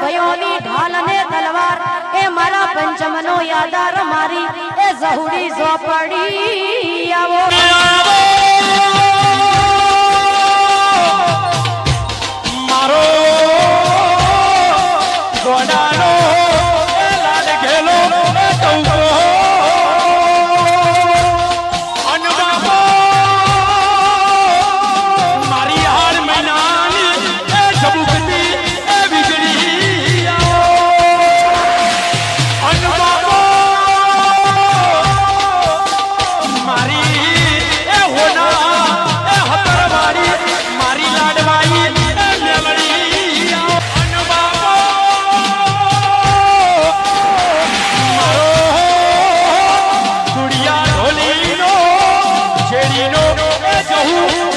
ભયોની ઢાલ અને તલવાર એ મારા પંચમનો યાદાર મારી એ ઝહુડી ઝોપડી આવો મારો ગોડાનો લાડ ઘેલો ટૌકો અનબાબો મારી હાર મહિનાની એ જબુકતી એ વીજળી અનબાબો મારી એ હોના એ હતરવાળી મારી લાડવાઈ Who